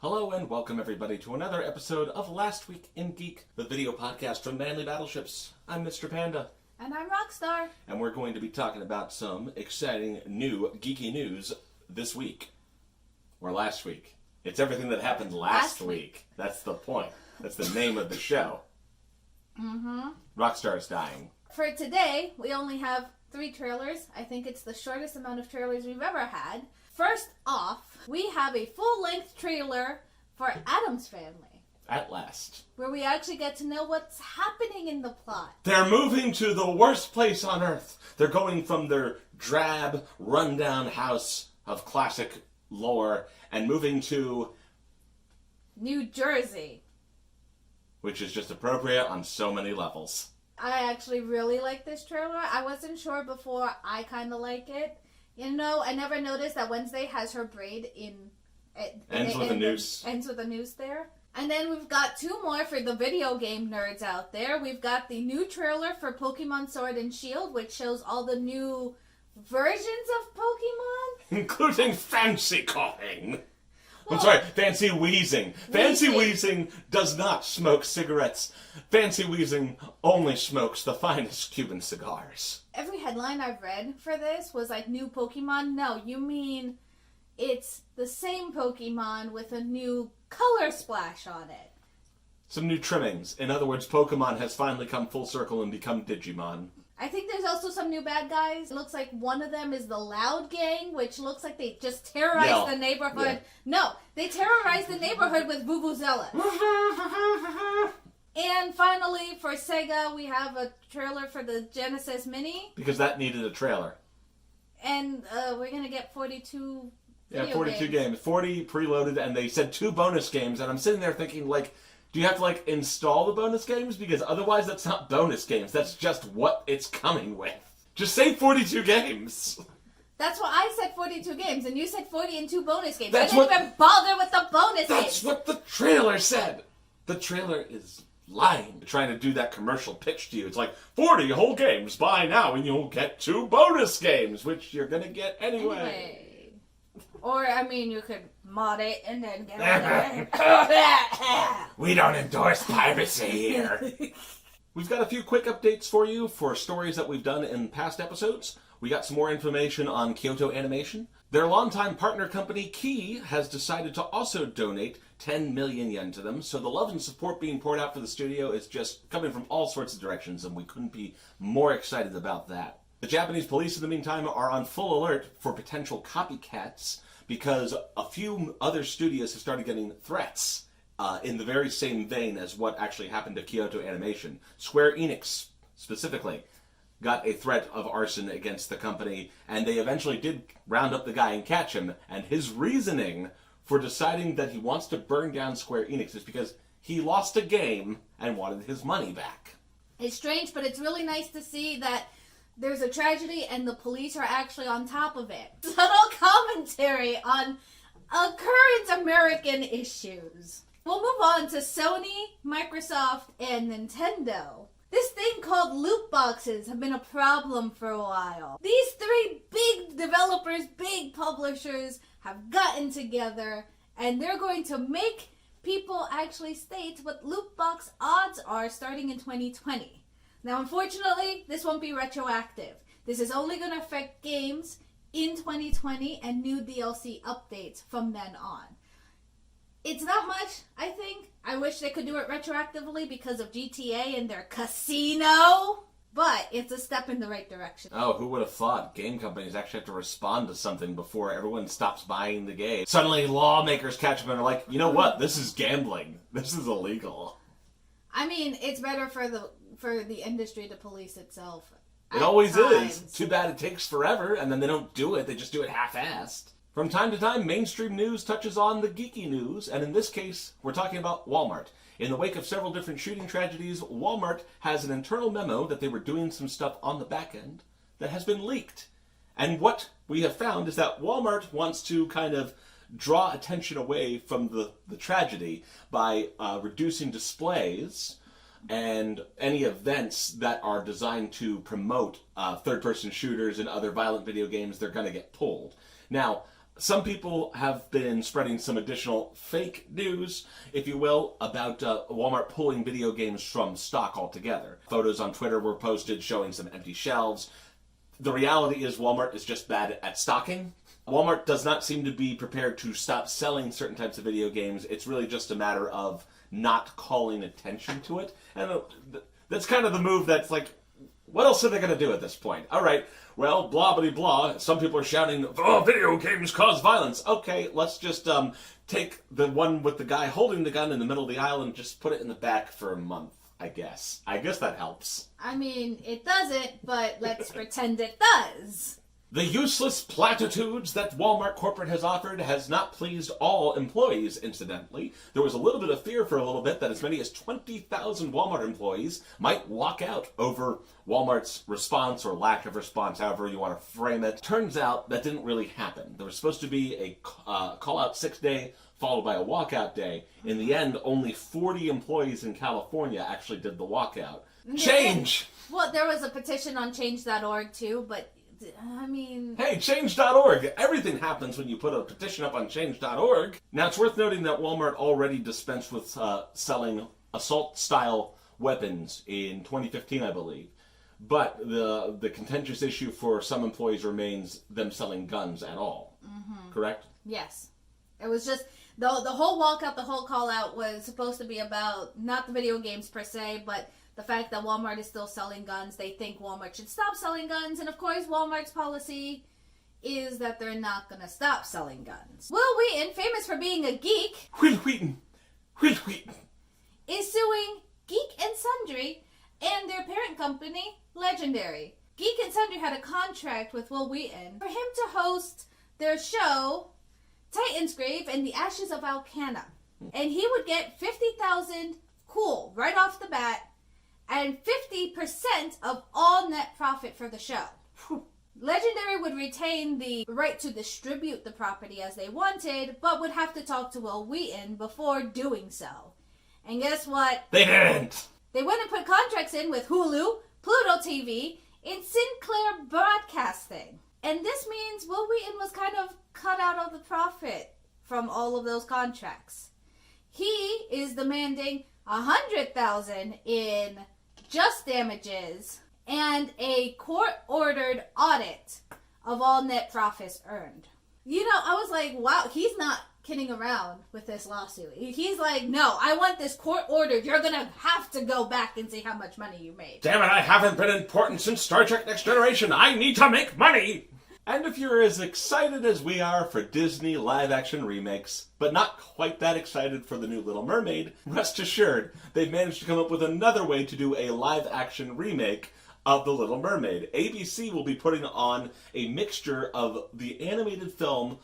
Hello and welcome everybody to another episode of Last Week in Geek, the video podcast from Manly Battleships. I'm Mr. Panda. And I'm Rockstar. And we're going to be talking about some exciting new geeky news this week. Or last week. It's everything that happened last week. That's the point. That's the name of the show. Mm-hmm. Rockstar's dying. For today, we only have 3 trailers. I think it's the shortest amount of trailers we've ever had. First off, we have a full-length trailer for Addams Family. At last. Where we actually get to know what's happening in the plot. They're moving to the worst place on Earth. They're going from their drab, rundown house of classic lore and moving to New Jersey. Which is just appropriate on so many levels. I actually really like this trailer. I wasn't sure before. I kind of like it. You know, I never noticed that Wednesday has her braid ends with a noose. Ends with a noose there. And then we've got 2 more for the video game nerds out there. We've got the new trailer for Pokemon Sword and Shield, which shows all the new versions of Pokemon. Including fancy coughing. I'm sorry, fancy wheezing. Fancy wheezing does not smoke cigarettes. Fancy wheezing only smokes the finest Cuban cigars. Every headline I've read for this was like, new Pokemon. No, you mean it's the same Pokemon with a new color splash on it. Some new trimmings. In other words, Pokemon has finally come full circle and become Digimon. I think there's also some new bad guys. It looks like one of them is the Loud Gang, which looks like they just terrorized the neighborhood. Yeah. No, they terrorized the neighborhood with Vuvuzela. And finally, for Sega, we have a trailer for the Genesis Mini. Because that needed a trailer. And we're going to get 42 Yeah, 42 games. 40 preloaded, and they said 2 bonus games. And I'm sitting there thinking, like, do you have to, like, install the bonus games? Because otherwise that's not bonus games. That's just what it's coming with. Just say 42 games. That's what I said, 42 games, and you said 40 and 2 bonus games. That's I didn't even bother with the bonus games. That's what the trailer said. The trailer is lying. Trying to do that commercial pitch to you. It's like, 40 whole games, buy now, and you'll get 2 bonus games, which you're gonna get anyway. Or, I mean, you could mod it and then get it. We don't endorse piracy here. We've got a few quick updates for you for stories that we've done in past episodes. We got some more information on Kyoto Animation. Their longtime partner company, Key, has decided to also donate 10 million yen to them, so the love and support being poured out for the studio is just coming from all sorts of directions, and we couldn't be more excited about that. The Japanese police, in the meantime, are on full alert for potential copycats, because a few other studios have started getting threats in the very same vein as what actually happened to Kyoto Animation. Square Enix, specifically, got a threat of arson against the company, and they eventually did round up the guy and catch him, and his reasoning for deciding that he wants to burn down Square Enix is because he lost a game and wanted his money back. It's strange, but it's really nice to see that there's a tragedy and the police are actually on top of it. Subtle commentary on current American issues. We'll move on to Sony, Microsoft, and Nintendo. This thing called Lootboxes have been a problem for a while. These 3 big developers, big publishers, have gotten together and they're going to make people actually state what lootbox odds are starting in 2020. Now, unfortunately, this won't be retroactive. This is only going to affect games in 2020 and new DLC updates from then on. It's not much, I think. I wish they could do it retroactively because of GTA and their casino, but it's a step in the right direction. Oh, who would have thought game companies actually have to respond to something before everyone stops buying the game? Suddenly lawmakers catch them and are like, you know what, this is gambling. This is illegal. I mean, it's better for the industry to police itself. It always is. Too bad it takes forever, and then they don't do it. They just do it half-assed. From time to time, mainstream news touches on the geeky news, and in this case, we're talking about Walmart. In the wake of several different shooting tragedies, Walmart has an internal memo that they were doing some stuff on the back end that has been leaked. And what we have found is that Walmart wants to kind of draw attention away from the tragedy by reducing displays and any events that are designed to promote third-person shooters and other violent video games. They're going to get pulled. Now, Some people have been spreading some additional fake news, if you will, about Walmart pulling video games from stock altogether. Photos on Twitter were posted showing some empty shelves. The reality is Walmart is just bad at stocking. Walmart does not seem to be prepared to stop selling certain types of video games. It's really just a matter of not calling attention to it. And that's kind of the move that's like, what else are they going to do at this point? All right, well, blah, blah, blah. Some people are shouting, oh, video games cause violence. Okay, let's just take the one with the guy holding the gun in the middle of the aisle and just put it in the back for a month, I guess. I guess that helps. I mean, it doesn't, but let's pretend it does. The useless platitudes that Walmart corporate has offered has not pleased all employees, incidentally. There was a little bit of fear for a little bit that as many as 20,000 Walmart employees might walk out over Walmart's response or lack of response, however you want to frame it. Turns out that didn't really happen. There was supposed to be a call-out 6-day followed by a walkout day. In the end, only 40 employees in California actually did the walkout. Change! Well, there was a petition on change.org too, but I mean... Hey, change.org! Everything happens when you put a petition up on change.org. Now, it's worth noting that Walmart already dispensed with selling assault-style weapons in 2015, I believe. But the contentious issue for some employees remains them selling guns at all. Mm-hmm. Correct? Yes. It was just... The whole walkout, the whole call-out was supposed to be about not the video games per se, but the fact that Walmart is still selling guns. They think Walmart should stop selling guns. And of course, Walmart's policy is that they're not going to stop selling guns. Will Wheaton, famous for being a geek, Will Wheaton is suing Geek and Sundry and their parent company, Legendary. Geek and Sundry had a contract with Will Wheaton for him to host their show, Titan's Grave and the Ashes of Alcana. And he would get $50,000 cool right off the bat, and 50% of all net profit for the show. Legendary would retain the right to distribute the property as they wanted, but would have to talk to Will Wheaton before doing so. And guess what? They didn't! They went and put contracts in with Hulu, Pluto TV, and Sinclair Broadcasting. And this means Will Wheaton was kind of cut out of the profit from all of those contracts. He is demanding $100,000 in just damages and a court-ordered audit of all net profits earned. You know, I was like, wow, he's not kidding around with this lawsuit. He's like, no, I want this court-ordered. You're going to have to go back and see how much money you made. Damn it, I haven't been important since Star Trek Next Generation. I need to make money! And if you're as excited as we are for Disney live-action remakes, but not quite that excited for the new Little Mermaid, rest assured, they've managed to come up with another way to do a live-action remake of The Little Mermaid. ABC will be putting on a mixture of the animated film,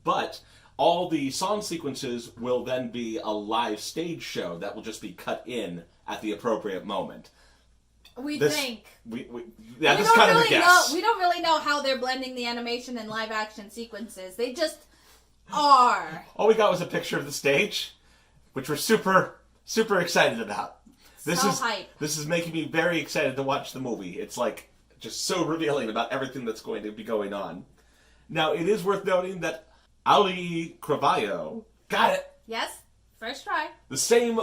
but all the song sequences will then be a live stage show that will just be cut in at the appropriate moment. We this kind of a guess. We don't really know how they're blending the animation and live action sequences. They just are. All we got was a picture of the stage, which we're super, super excited about. This is making me very excited to watch the movie. It's like just so revealing about everything that's going to be going on. Now, it is worth noting that Ali Cravalho, got it. Yes, first try. The same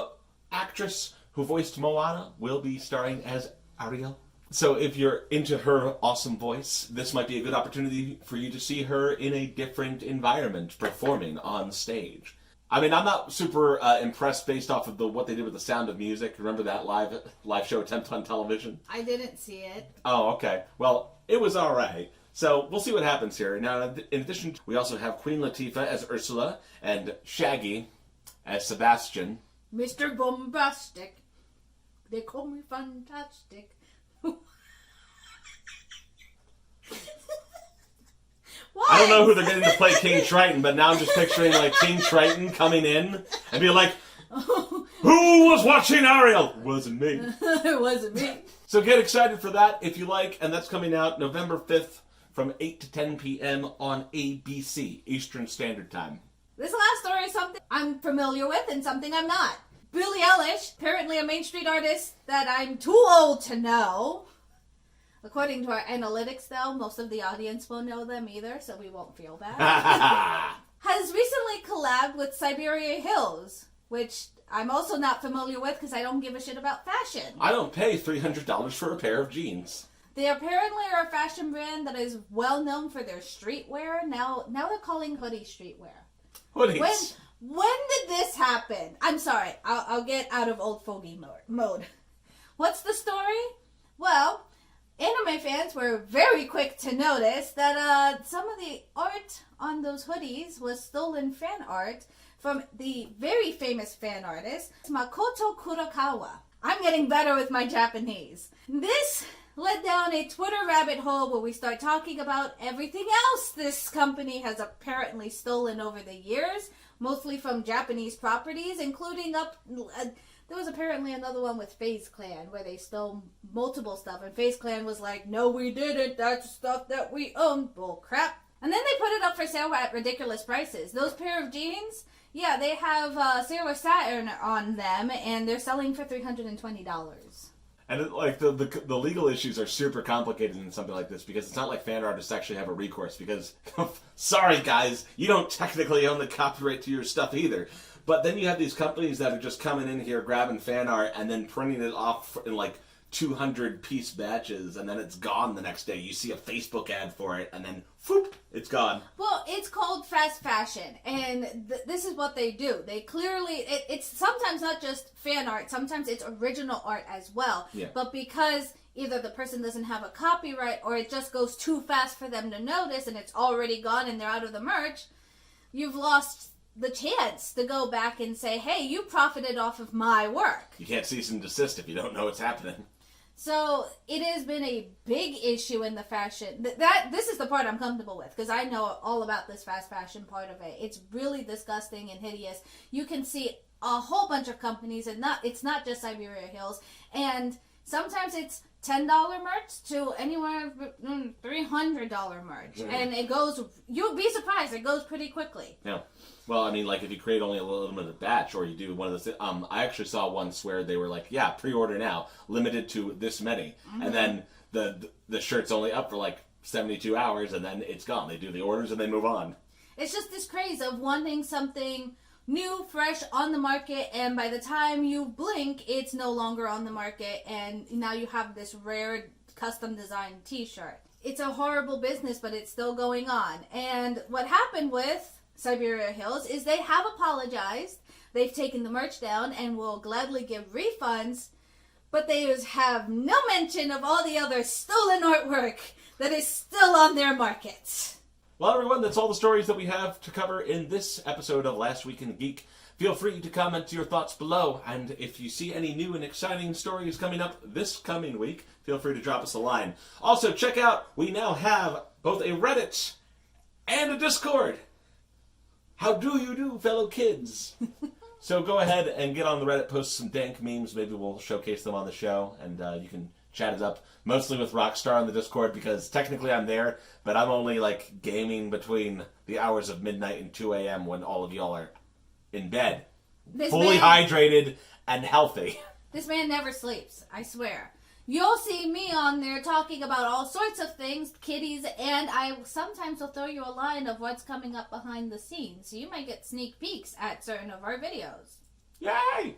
actress who voiced Moana will be starring as Ariel. So if you're into her awesome voice, this might be a good opportunity for you to see her in a different environment performing on stage. I mean, I'm not super impressed based off of what they did with The Sound of Music. Remember that live show attempt on television? I didn't see it. Oh, okay. Well, it was all right. So we'll see what happens here. Now, in addition, we also have Queen Latifah as Ursula and Shaggy as Sebastian. Mr. Bombastic. They call me fantastic. What? I don't know who they're getting to play King Triton, but now I'm just picturing like King Triton coming in and be like, who was watching Ariel? Wasn't me. It wasn't me. So get excited for that if you like, and that's coming out November 5th from 8 to 10 p.m. on ABC, Eastern Standard Time. This last story is something I'm familiar with and something I'm not. Billie Eilish, apparently a Main Street artist that I'm too old to know, According to our analytics, though, most of the audience won't know them either, so we won't feel bad. Has recently collabed with Siberia Hills, which I'm also not familiar with because I don't give a shit about fashion. I don't pay $300 for a pair of jeans. They apparently are a fashion brand that is well known for their streetwear. Now they're calling hoodies streetwear. Hoodies. When did this happen? I'm sorry, I'll get out of old fogey mode. What's the story? Well, anime fans were very quick to notice that some of the art on those hoodies was stolen fan art from the very famous fan artist, Makoto Kurokawa. I'm getting better with my Japanese. This led down a Twitter rabbit hole where we start talking about everything else this company has apparently stolen over the years, mostly from Japanese properties, including there was apparently another one with FaZe Clan where they stole multiple stuff, and FaZe Clan was like, no, we didn't, that's stuff that we own. Bull crap. And then they put it up for sale at ridiculous prices. Those pair of jeans, yeah, they have Sailor Saturn on them, and they're selling for $320. And the legal issues are super complicated in something like this because it's not like fan artists actually have a recourse because, sorry guys, you don't technically own the copyright to your stuff either. But then you have these companies that are just coming in here, grabbing fan art, and then printing it off in like 200-piece batches, and then it's gone the next day. You see a Facebook ad for it, and then, whoop, it's gone. Well, it's called fast fashion, and this is what they do. They clearly, it's sometimes not just fan art, sometimes it's original art as well. Yeah. But because either the person doesn't have a copyright, or it just goes too fast for them to notice, and it's already gone and they're out of the merch, you've lost the chance to go back and say, hey, you profited off of my work. You can't cease and desist if you don't know what's happening. So it has been a big issue in the fashion. This is the part I'm comfortable with because I know all about this fast fashion part of it. It's really disgusting and hideous. You can see a whole bunch of companies, and it's not just Siberia Hills. And sometimes it's $10 merch to anywhere $300 merch, and it goes. You'll be surprised. It goes pretty quickly. Yeah. Well, I mean, like, if you create only a limited batch, or you do one of those, I actually saw once where they were like, yeah, pre-order now, limited to this many, and then the shirt's only up for like 72 hours, and then it's gone. They do the orders, and they move on. It's just this craze of wanting something new, fresh, on the market, and by the time you blink, it's no longer on the market, and now you have this rare, custom-designed t-shirt. It's a horrible business, but it's still going on. And what happened with Siberia Hills is they have apologized. They've taken the merch down and will gladly give refunds, but they have no mention of all the other stolen artwork that is still on their market. Well, everyone, that's all the stories that we have to cover in this episode of Last Week in Geek. Feel free to comment your thoughts below, and if you see any new and exciting stories coming up this coming week, feel free to drop us a line. Also, check out, we now have both a Reddit and a Discord. How do you do, fellow kids? So go ahead and get on the Reddit, post some dank memes. Maybe we'll showcase them on the show, and you can chat it up. Mostly with Rockstar on the Discord, because technically I'm there, but I'm only, like, gaming between the hours of midnight and 2 a.m. when all of y'all are in bed. Fully hydrated and healthy. This man never sleeps, I swear. You'll see me on there talking about all sorts of things, kitties, and I sometimes will throw you a line of what's coming up behind the scenes. So you might get sneak peeks at certain of our videos. Yay!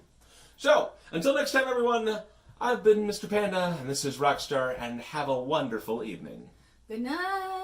So, until next time, everyone, I've been Mr. Panda, and this is Rockstar, and have a wonderful evening. Good night.